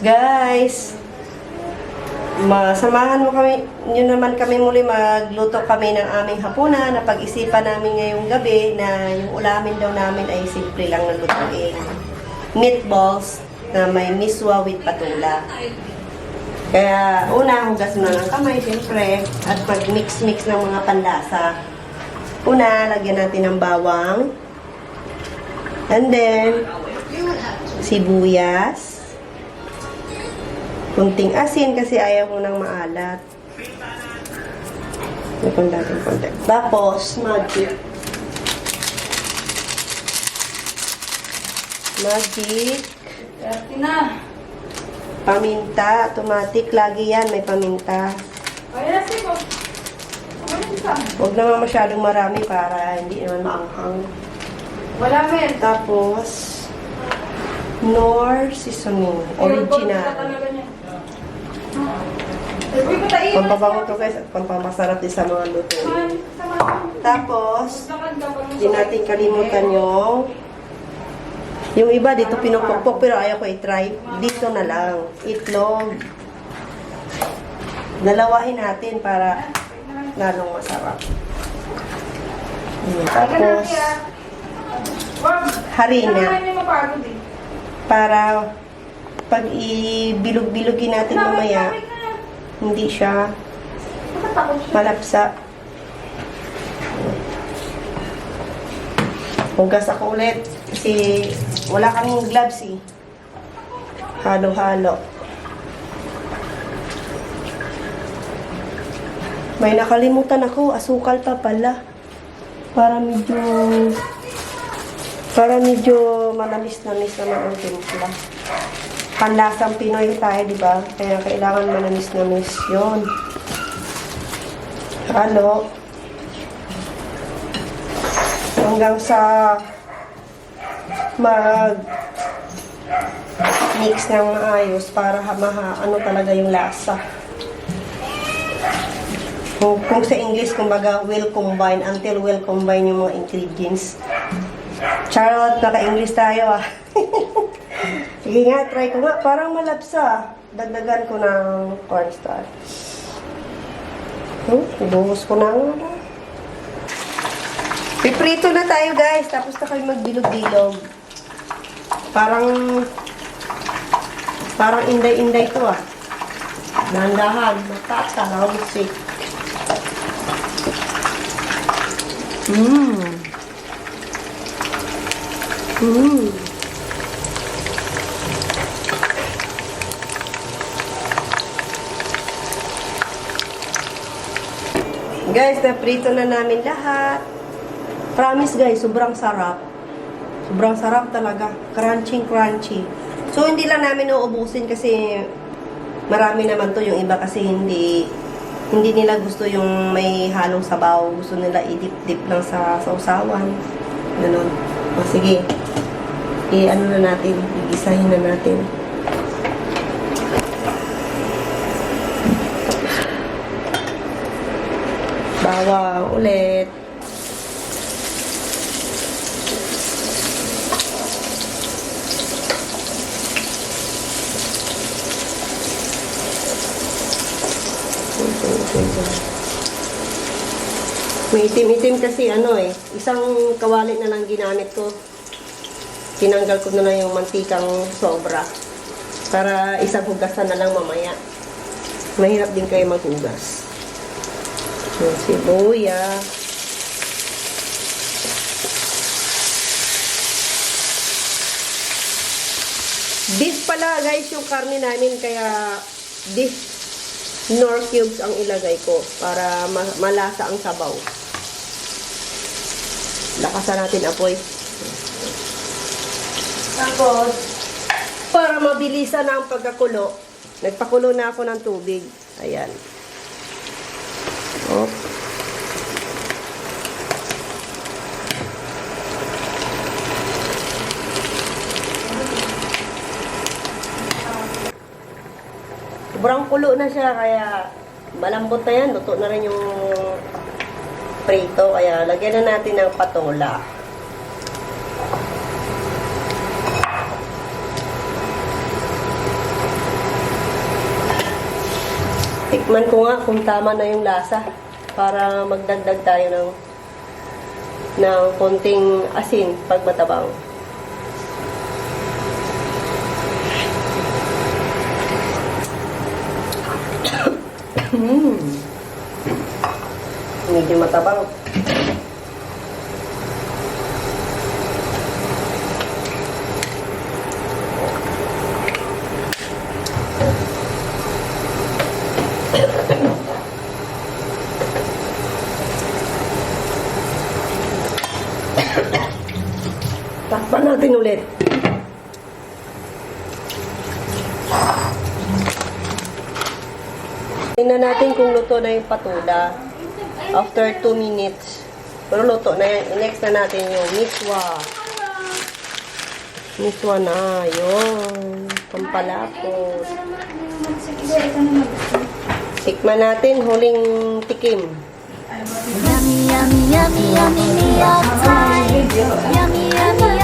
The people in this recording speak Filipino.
Guys, samahan mo kami, nyo naman kami muli magluto kami ng aming hapunan. Napag-isipan namin ngayong gabi na yung ulamin daw namin ay simple lang na lutuin. Meatballs na may miswa with patula. Kaya una, hugas mo ng kamay, siyempre, at mag-mix-mix ng mga panlasa. Una, lagyan natin ng bawang. And then, sibuyas. Kunting asin kasi ayaw ko nang maalat. Napon natin konti. Tapos, magic. Paminta. Automatic. Lagi yan. May paminta. Huwag naman masyadong marami para hindi naman maanghang. Wala men. Tapos, Knorr seasoning. Original. Pampabango to guys at pampamasarap din sa mga luto. Tapos, hindi natin kalimutan yung iba dito pinupukpok pero ayaw ko i-try. Dito na lang. Itlog. Dalawahin natin para lalong masarap. Tapos, harina. Para pag ibilog-bilogin natin mamaya, hindi siya malapsa. Hugas ako ulit kasi wala kaming gloves eh. Halo-halo. May nakalimutan ako, asukal pa pala. Para medyo manamis-namis naman ang timpla. Panlasang Pinoy tayo, di ba? Kaya kailangan manamis-namis yun. Halo. Hanggang sa mag-mix ng maayos para ano talaga yung lasa. Kung sa English, kumbaga, well combine, until well combine yung mga ingredients. Charot, naka-English tayo ah. Sige nga, try ko nga. Parang malapsa. Dagdagan ko ng cornstarch. Ibuhos ko na nga. Piprito na tayo guys. Tapos na kayo magbilog-bilog. Parang inday-inday to ah. Dahan-dahan. Matata-lausik. Guys, naprito na namin lahat. Promise guys, sobrang sarap. Sobrang sarap talaga. Crunchy. So, hindi lang namin uubusin kasi marami naman to. Yung iba kasi hindi nila gusto yung may halong sabaw. Gusto nila i-dip-dip lang sa sausawan. Ganun. O, sige. Ano na natin. Igisahin na natin. Bawang ulit. May itim-itim kasi isang kawali na lang ginamit ko. Tinanggal ko na lang yung mantikang sobra. Para isang hugasan na lang mamaya. Mahirap din kayo maghugas. Yung sibuyas. Beef pala guys yung karne namin kaya beef Knorr cubes ang ilagay ko para malasa ang sabaw. Lakasan natin apoy. Tapos, para mabilisan na ang pagkakulo, nagpakulo na ako ng tubig. Ayan. Oh. Sobrang kulo na siya, kaya malambot na yan. Luto na rin yung prito. Kaya lagyan na natin ng patola. Tikman ko nga kung tama na yung lasa para magdagdag tayo ng konting asin pag matabang. Medyo matabang. Takpan natin ulit. Tingnan natin kung luto na yung patola. After 2 minutes. Pero luto na yan. Next na natin yung miswa. Miswa na. Yun. Pampalapot. Tikman natin. Huling tikim. Yummy, yummy, yummy, yummy, me outside. Yummy, yummy,